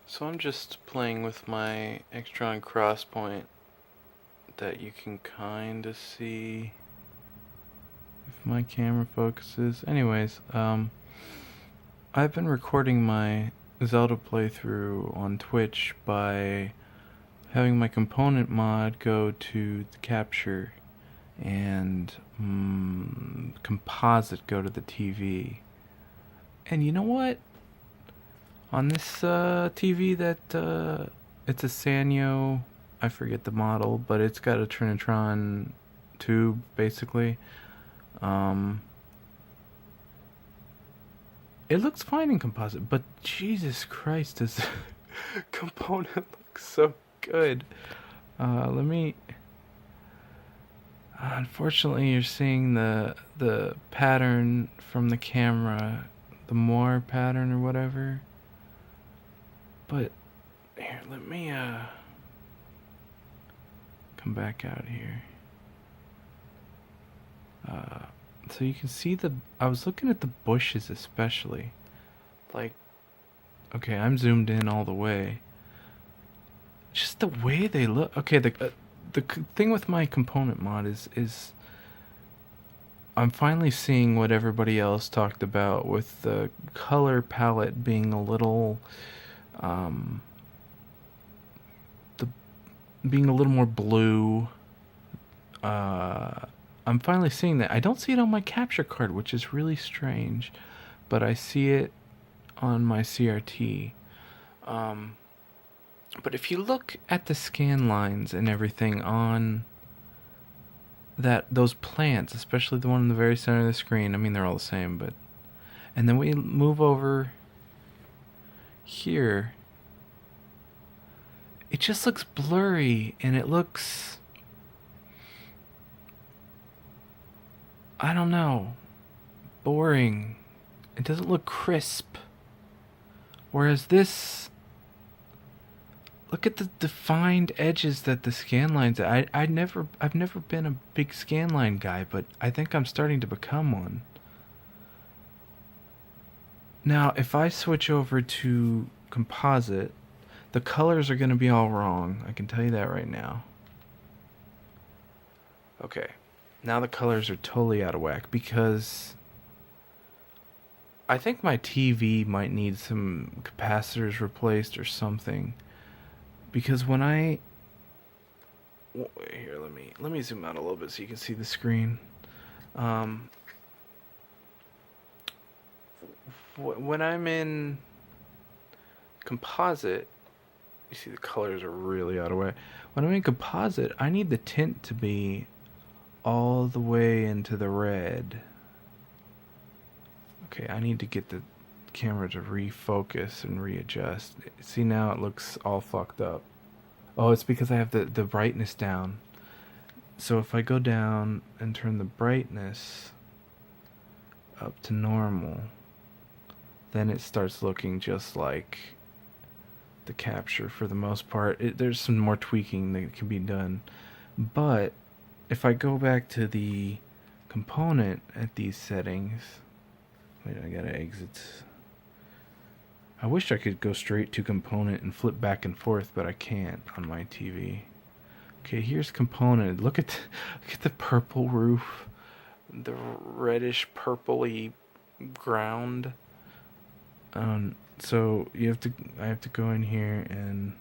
So I'm just playing with my Extron Crosspoint that you can kind of see if my camera focuses. Anyways, I've been recording my Zelda playthrough on Twitch by having my component mod go to the capture and composite go to the TV. And you know what? On this TV that it's a Sanyo, I forget the model, but it's got a Trinitron tube basically. Um, it looks fine in composite, but Jesus Christ, this component looks so good. Let me. Unfortunately, you're seeing the pattern from the camera, the Moore pattern or whatever. But here, let me come back out here. So you can see I was looking at the bushes especially. Like, okay, I'm zoomed in all the way. Just the way they look. Okay, the thing with my component mod is I'm finally seeing what everybody else talked about with the color palette being a little the being a little more blue. I'm finally seeing that. I don't see it on my capture card, which is really strange, but I see it on my CRT. But if you look at the scan lines and everything on those plants, especially the one in the very center of the screen, I mean they're all the same, but and then we move over here, it just looks blurry and it looks, I don't know, boring. It doesn't look crisp. Whereas this, look at the defined edges that the scanlines. I've never been a big scanline guy, but I think I'm starting to become one. Now, if I switch over to composite, the colors are going to be all wrong. I can tell you that right now. Okay. Now the colors are totally out of whack because I think my TV might need some capacitors replaced or something. Because when here, let me zoom out a little bit so you can see the screen. When I'm in composite, you see the colors are really out of whack. When I'm in composite, I need the tint to be all the way into the red. Okay, I need to get the camera to refocus and readjust. See, now it looks all fucked up. Oh, it's because I have the brightness down. So if I go down and turn the brightness up to normal, then it starts looking just like the capture for the most part. There's some more tweaking that can be done. But if I go back to the component at these settings, wait, I gotta exit. I wish I could go straight to component and flip back and forth, but I can't on my TV. Okay, here's component. Look at the purple roof, the reddish purpley ground. So I have to go in here and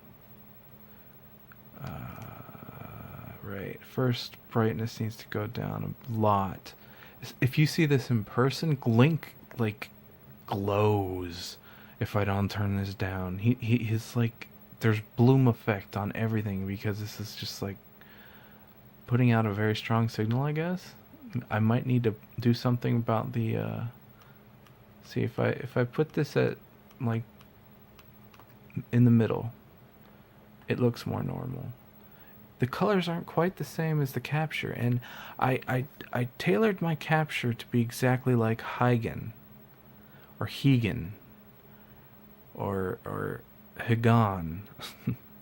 right. First, brightness needs to go down a lot. If you see this in person, Link like glows. If I don't turn this down, he's like, there's bloom effect on everything because this is just like putting out a very strong signal, I guess. I might need to do something about the see if I put this at like in the middle, it looks more normal. The colors aren't quite the same as the capture, and I tailored my capture to be exactly like Heigen or Hegan or Higan,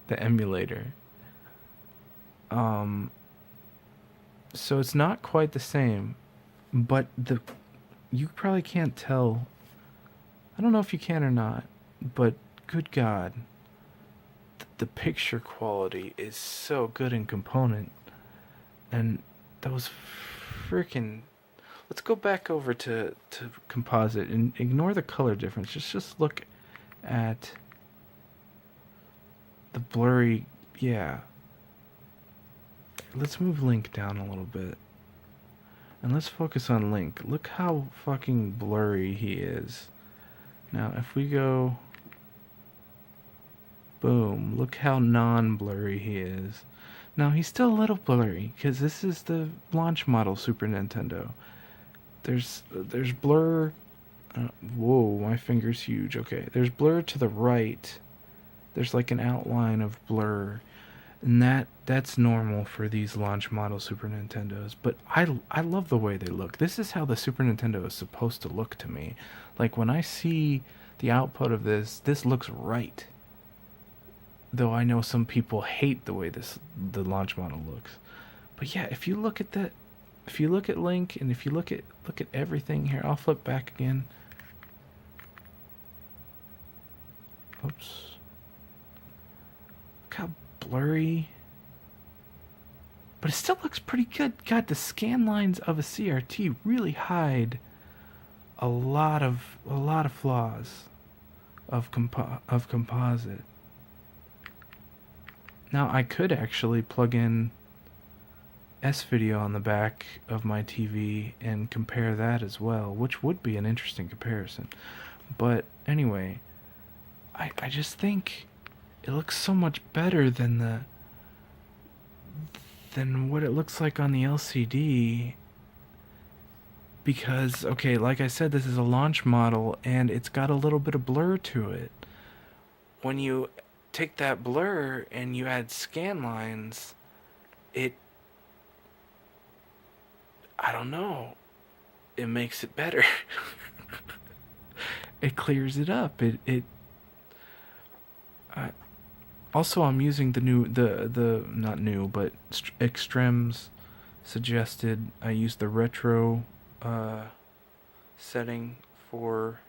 the emulator. So it's not quite the same, but you probably can't tell. I don't know if you can or not, but good God, the picture quality is so good in component, and those freaking. Let's go back over to composite and ignore the color difference. Just look at the blurry. Yeah. Let's move Link down a little bit. And let's focus on Link. Look how fucking blurry he is. Now, if we go... Boom. Look how non-blurry he is. Now, he's still a little blurry, because this is the launch model Super Nintendo. There's blur... whoa, my finger's huge. Okay, there's blur to the right. There's like an outline of blur. And that's normal for these launch model Super Nintendos. But I love the way they look. This is how the Super Nintendo is supposed to look to me. Like, when I see the output of this looks right. Though I know some people hate the way the launch model looks. But yeah, if you look at Link, and if you look at everything here, I'll flip back again. Oops. Look how blurry. But it still looks pretty good. God, the scan lines of a CRT really hide a lot of flaws of composite. Now, I could actually plug in S-Video on the back of my TV and compare that as well, which would be an interesting comparison. But anyway, I just think it looks so much better than what it looks like on the LCD. Because, okay, like I said, this is a launch model, and it's got a little bit of blur to it. When you take that blur and you add scan lines, I don't know, it makes it better. It clears it up. Also, I'm using the not new, but Extrem's suggested I use the retro setting for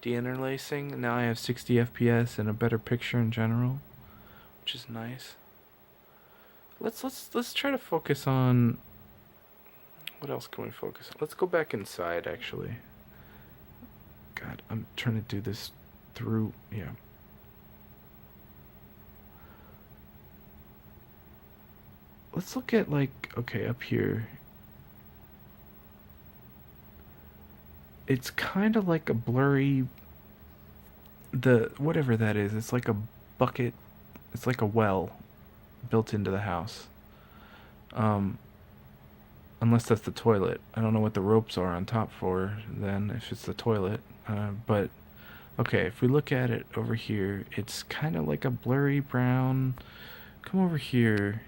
deinterlacing. Now I have 60 FPS and a better picture in general, which is nice. Let's try to focus on, what else can we focus on? Let's go back inside, actually. God, I'm trying to do this through, yeah. Let's look at, like, okay, up here. It's kind of like a blurry, whatever that is, it's like a bucket, it's like a well built into the house. Unless that's the toilet. I don't know what the ropes are on top for then, if it's the toilet. But, okay, if we look at it over here, it's kind of like a blurry brown. Come over here.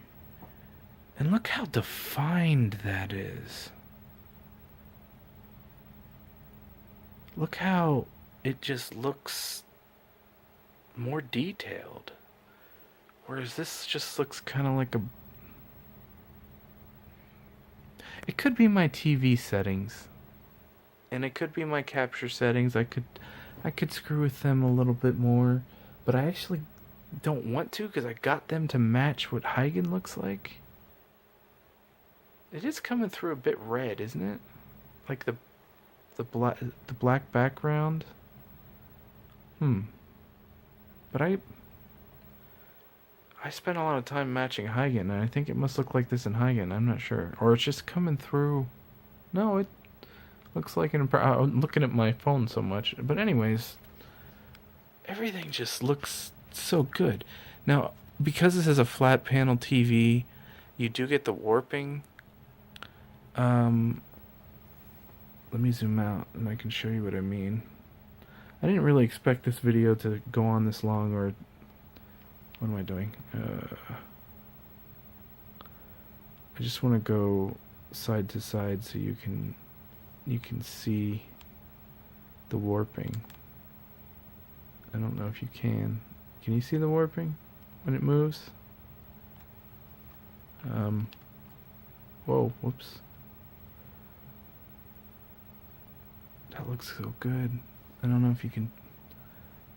And look how defined that is. Look how it just looks more detailed. Whereas this just looks kind of like a... It could be my TV settings. And it could be my capture settings. I could screw with them a little bit more. But I actually don't want to, because I got them to match what Huygen looks like. It is coming through a bit red, isn't it? Like the black background. But I spent a lot of time matching Huygen, and I think it must look like this in Huygen. I'm not sure, or it's just coming through. No, it looks like I'm looking at my phone so much. But anyways, everything just looks so good. Now, because this is a flat panel TV, you do get the warping. Let me zoom out and I can show you what I mean. I didn't really expect this video to go on this long, or what am I doing? I just want to go side to side so you can see the warping. I don't know if you can. Can you see the warping when it moves? Whoa, whoops. That looks so good. I don't know if you can,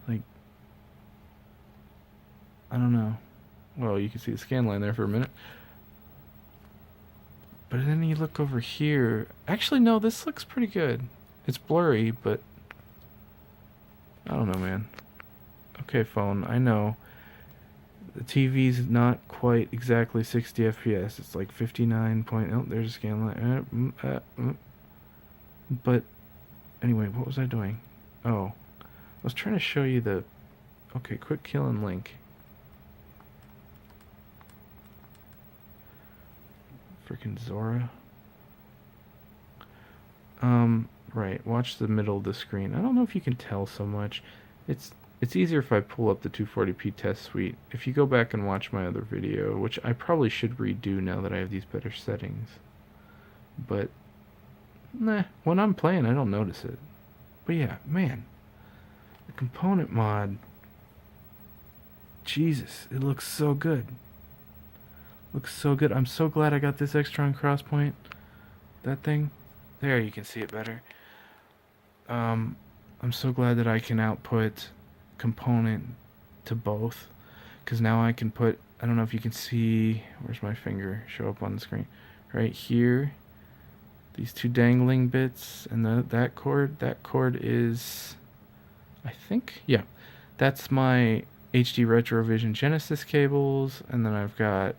like, I don't know. Well, you can see the scan line there for a minute. But then you look over here. Actually, no, this looks pretty good. It's blurry, but I don't know, man. Okay, phone, I know. The TV's not quite exactly 60 FPS. It's like 59 point... Oh, there's a scan line. But anyway, what was I doing? Oh, I was trying to show you the... Okay, quick kill and link. Freaking Zora. Right, watch the middle of the screen. I don't know if you can tell so much. It's easier if I pull up the 240p test suite. If you go back and watch my other video, which I probably should redo now that I have these better settings. But, nah, when I'm playing, I don't notice it. But yeah, man, the component mod, Jesus, it looks so good. Looks so good. I'm so glad I got this Extron Crosspoint. That thing. There, you can see it better. I'm so glad that I can output component to both, because now I can put, I don't know if you can see, where's my finger show up on the screen, right here, these two dangling bits, and that cord is, I think, yeah, that's my HD Retrovision Genesis cables, and then I've got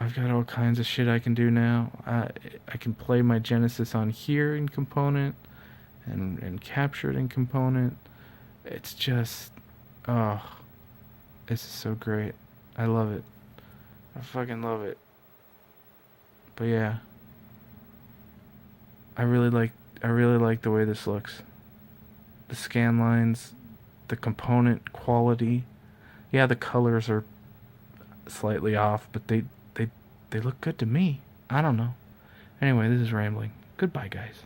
all kinds of shit I can do now. I can play my Genesis on here in component, and capture it in component. It's just, oh, this is so great. I love it. I fucking love it. But yeah, I really like the way this looks. The scan lines, the component quality. Yeah, the colors are slightly off, but they look good to me. I don't know. Anyway, this is rambling. Goodbye, guys.